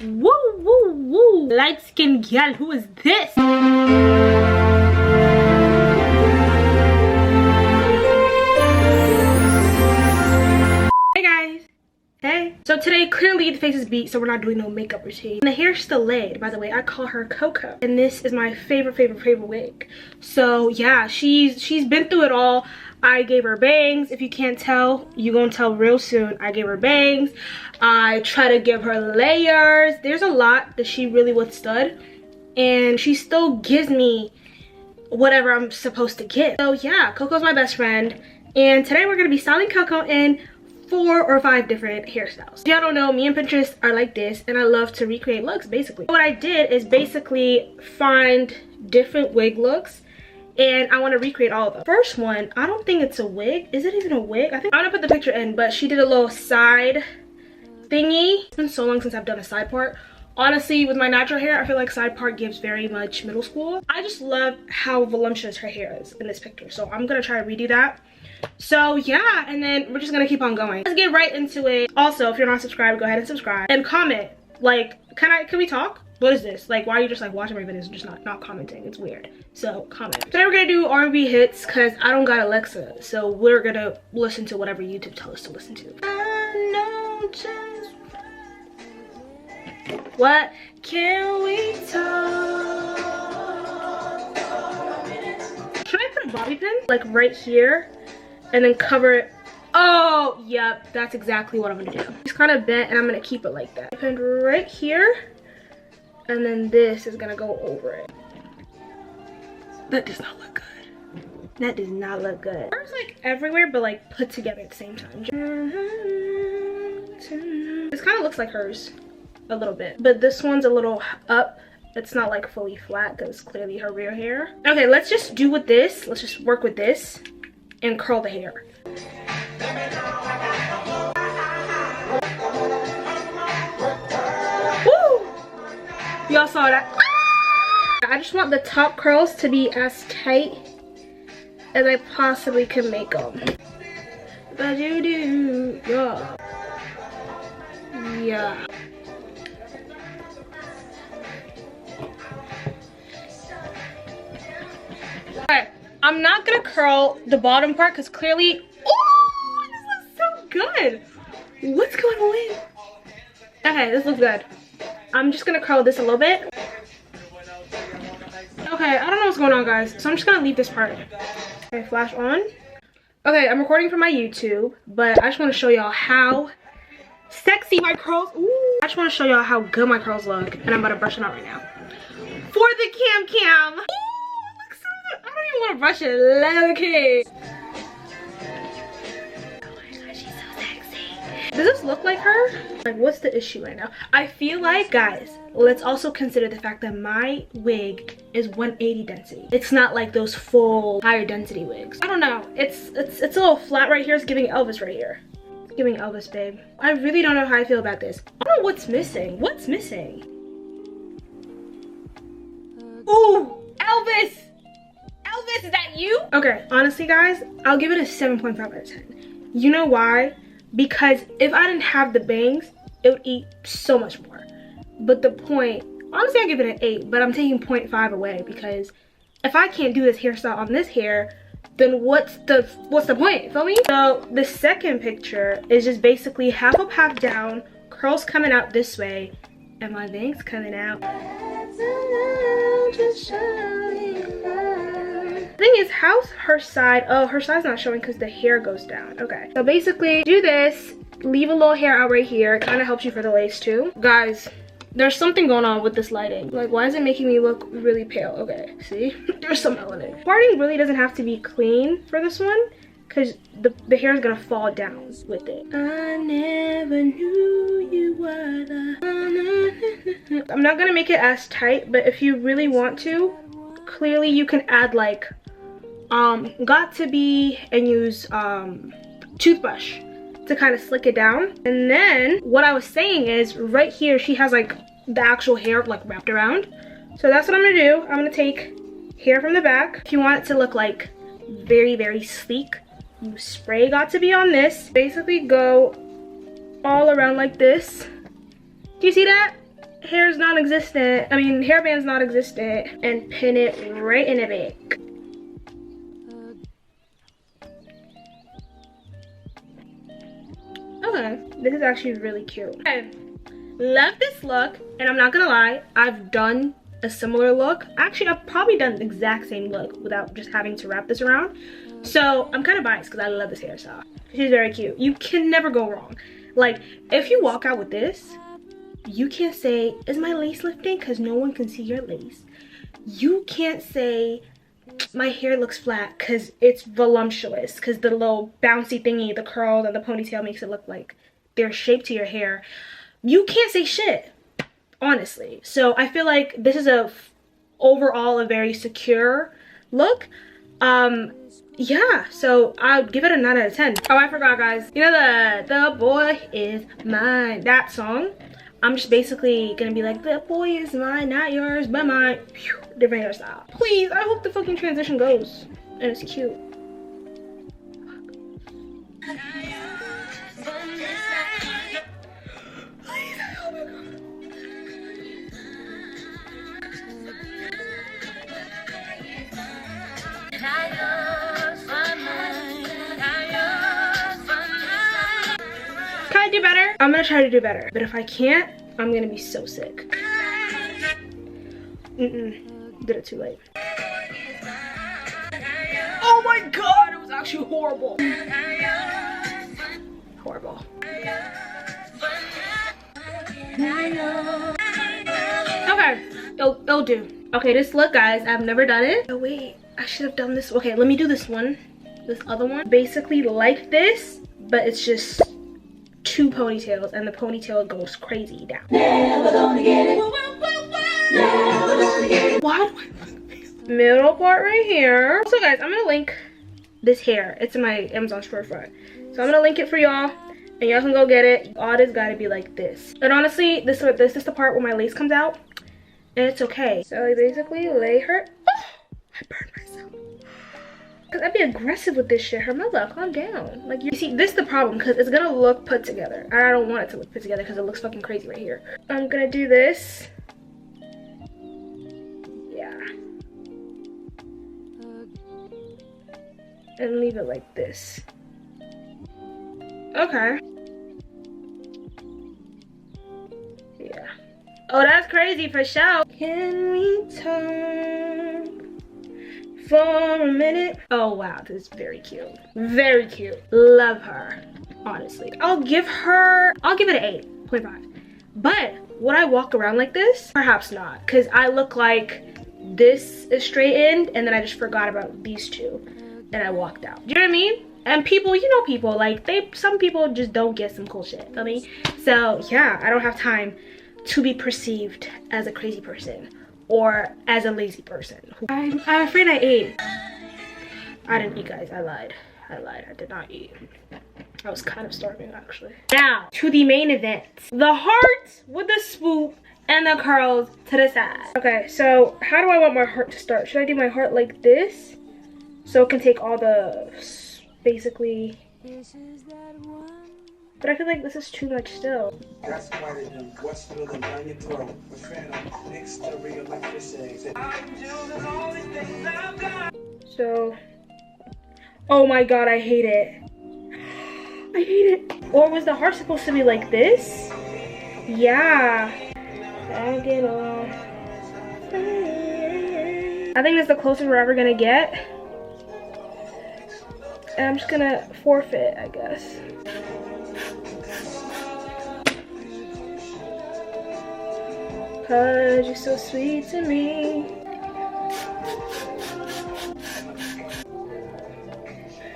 Woo, woo, woo. Light skinned girl, who is this? Hey guys. Hey. So today, clearly the face is beat, so we're not doing no makeup routine. And the hair's still laid, by the way. I call her Coco. And this is my favorite wig. So yeah, she's been through it all. I gave her bangs. If you can't tell, you're gonna tell real soon. I gave her bangs. I try to give her layers. There's a lot that she really withstood. And she still gives me whatever I'm supposed to give. So yeah, Coco's my best friend. And today we're gonna be styling Coco in 4 or 5 different hairstyles. If y'all don't know, me and Pinterest are like this, and I love to recreate looks, basically. What I did is basically find different wig looks, and I want to recreate all of them. First one, I don't think it's a wig. Is it even a wig? I think I'm gonna put the picture in, but she did a little side thingy. It's been so long since I've done a side part. Honestly, with my natural hair, I feel like side part gives very much middle school. I just love how voluptuous her hair is in this picture, so I'm gonna try to redo that. So yeah, and then we're just gonna keep on going. Let's get right into it. Also, if you're not subscribed, go ahead and subscribe and comment. Like, can we talk? What is this? Like, why are you just like watching my videos and just not commenting? It's weird. So comment. Today we're gonna do R&B hits because I don't got Alexa, so we're gonna listen to whatever YouTube tells us to listen to. I know just what can we talk? Should I put a bobby pin like right here and then cover it? Oh, yep, that's exactly what I'm gonna do. It's kind of bent and I'm gonna keep it like that. Pinned right here, and then this is gonna go over it. That does not look good. That does not look good. It's like everywhere, but like put together at the same time. This kind of looks like hers a little bit, but this one's a little up. It's not like fully flat because it's clearly her real hair. Okay, let's just do with this. Let's just work with this and curl the hair. Woo! Y'all saw that? I just want the top curls to be as tight as I possibly can make them. Yeah. Yeah. Alright, I'm not gonna curl the bottom part because clearly, oh, this looks so good. What's going on? Okay, this looks good. I'm just gonna curl this a little bit. Okay, I don't know what's going on, guys, so I'm just gonna leave this part. Okay, flash on. Okay, I'm recording for my YouTube, but I just want to show y'all how sexy my curls. Ooh, I just want to show y'all how good my curls look, and I'm about to brush it out right now for the cam. Ooh, I don't even want to brush it. Low-key. Oh my gosh, she's so sexy. Does this look like her? Like, what's the issue right now? I feel like, guys, let's also consider the fact that my wig is 180 density. It's not like those full higher density wigs. I don't know. It's a little flat right here. It's giving Elvis right here. It's giving Elvis, babe. I really don't know how I feel about this. I don't know what's missing. What's missing? Ooh, Elvis! Elvis, is that you? Okay, honestly, guys, I'll give it a 7.5 out of 10. You know why? Because if I didn't have the bangs, it would eat so much more. But the point, honestly, I'll give it an 8, but I'm taking 0.5 away because if I can't do this hairstyle on this hair, then what's the point? Feel me? So the second picture is just basically half up, half down, curls coming out this way, and my bangs coming out. The thing is, how's her side? Oh, her side's not showing because the hair goes down. Okay, so basically do this, leave a little hair out right here. It kind of helps you for the lace too. Guys, there's something going on with this lighting. Like, why is it making me look really pale? Okay, see? There's some melanin. Parting really doesn't have to be clean for this one because the hair is gonna fall down with it. I never knew you were the... I'm not gonna make it as tight, but if you really want to, clearly you can add like got to be and use toothbrush to kind of slick it down. And then what I was saying is right here she has like the actual hair like wrapped around, so that's what I'm gonna do. I'm gonna take hair from the back. If you want it to look like very sleek, you spray got to be on this, basically go all around like this. Do you see that? hair is non-existent. I mean, hairband's non-existent. And pin it right in the back. Okay, this is actually really cute. I love this look, and I'm not gonna lie, I've done a similar look. Actually, I've probably done the exact same look without just having to wrap this around. So I'm kind of biased because I love this hairstyle. She's very cute. You can never go wrong. Like, if you walk out with this, you can't say, is my lace lifting? Because no one can see your lace. You can't say, my hair looks flat, because it's voluptuous, because the little bouncy thingy, the curls and the ponytail makes it look like there's shape to your hair. You can't say shit, honestly. So I feel like this is overall a very secure look. Yeah, so I'll give it a 9 out of 10. Oh, I forgot, guys. You know the boy is mine, that song? I'm just basically gonna be like, the boy is mine, not yours, but mine. Phew, different hairstyle. Please, I hope the fucking transition goes. And it's cute. Please, I hope it goes. Can I do better? I'm gonna try to do better. But if I can't, I'm gonna be so sick. Did it too late. Oh my god, it was actually horrible. Horrible. Okay, it'll do. Okay, this look, guys, I've never done it. Oh wait, I should have done this. Okay, let me do this one. This other one. Basically like this, but it's just 2 ponytails, and the ponytail goes crazy down. Never gonna get it. Never gonna get it. Why do I middle part right here? So guys, I'm gonna link this hair. It's in my Amazon storefront. So I'm gonna link it for y'all, and y'all can go get it. All this gotta be like this. And honestly, this is the part where my lace comes out, and it's okay. So I basically lay her. Oh, I burned myself. Cause I'd be aggressive with this shit. Her mother, calm down. Like, you see, this is the problem, because it's gonna look put together. I don't want it to look put together because it looks fucking crazy right here. I'm gonna do this. Yeah. And leave it like this. Okay. Yeah. Oh, that's crazy for sure. Can we talk for a minute? Oh wow, this is very cute. Very cute. Love her, honestly. I'll give it an 8.5. But would I walk around like this? Perhaps not, because I look like this is straightened and then I just forgot about these two and I walked out. Do you know what I mean? And people, you know, people like some people just don't get some cool shit, feel me? So yeah, I don't have time to be perceived as a crazy person or as a lazy person. I'm afraid I ate. I didn't eat, guys. I lied. I did not eat. I was kind of starving, actually. Now, to the main event. The heart with the swoop and the curls to the side. Okay, so how do I want my heart to start? Should I do my heart like this? So it can take all the, basically. But I feel like this is too much still. So, oh my god, I hate it. I hate it. Or was the heart supposed to be like this? Yeah. I think that's the closest we're ever gonna get. And I'm just gonna forfeit, I guess. Cause you're so sweet to me.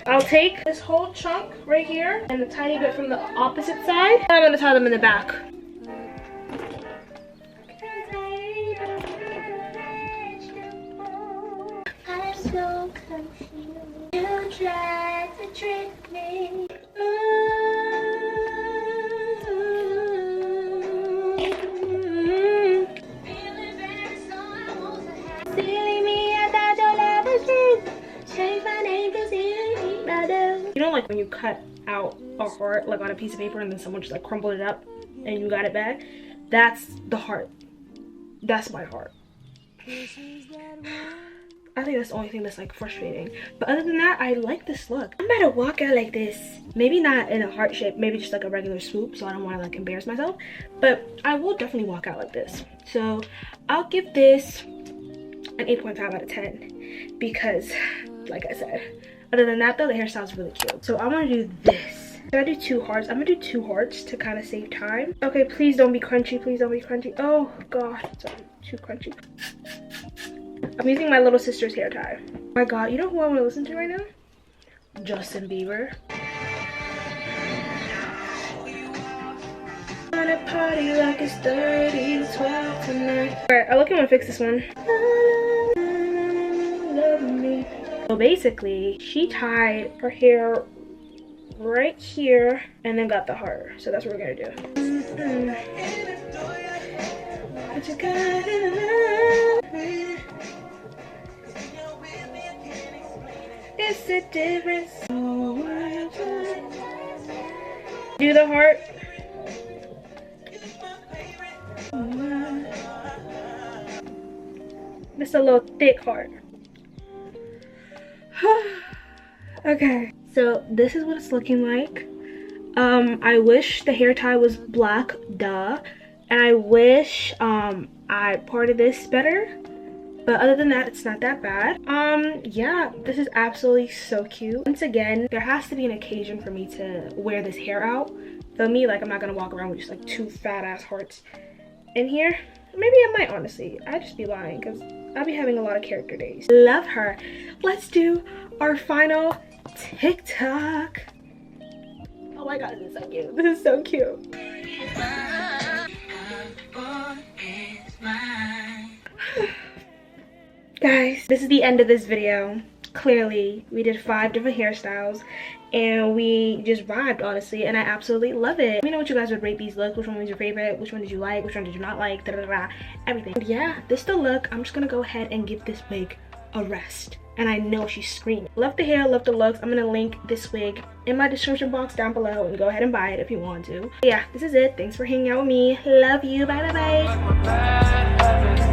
I'll take this whole chunk right here and a tiny bit from the opposite side. And I'm gonna tie them in the back. I'm so confused. You tried to trick me. You know, like when you cut out a heart like on a piece of paper and then someone just like crumbled it up and you got it back? That's the heart That's my heart. I think that's the only thing that's like frustrating. But other than that, I like this look. I'm about to walk out like this. Maybe not in a heart shape, maybe just like a regular swoop, so I don't want to like embarrass myself. But I will definitely walk out like this. So I'll give this an 8.5 out of 10 because, like I said, other than that though, the hairstyle is really cute. So I'm gonna do this. Should I do 2 hearts? I'm gonna do 2 hearts to kind of save time. Okay, please don't be crunchy. Please don't be crunchy. Oh god, sorry, too crunchy. I'm using my little sister's hair tie. Oh my god, you know who I want to listen to right now? Justin Bieber. On a party like it's 30-12 tonight. Alright, I look at to fix this one. Love me. So basically, she tied her hair right here and then got the heart. So that's what we're gonna do. What you got in love? It's a difference. Do the heart. It's a little thick heart. Okay, so this is what it's looking like. I wish the hair tie was black, duh. And I wish I parted this better. But other than that, it's not that bad. Yeah, this is absolutely so cute. Once again, there has to be an occasion for me to wear this hair out. Feel me? Like, I'm not gonna walk around with just like 2 fat ass hearts in here. Maybe I might, honestly. I'd just be lying because I'll be having a lot of character days. Love her. Let's do our final TikTok. Oh my god, this is so cute. This is so cute. Guys, this is the end of this video. Clearly, we did 5 different hairstyles and we just vibed, honestly, and I absolutely love it. Let me know what you guys would rate these looks. Which one was your favorite? Which one did you like? Which one did you not like? Da, da, da, everything. And yeah, this is the look. I'm just gonna go ahead and give this wig a rest. And I know she's screaming. Love the hair, love the looks. I'm gonna link this wig in my description box down below and go ahead and buy it if you want to. But yeah, this is it. Thanks for hanging out with me. Love you. Bye, bye, bye.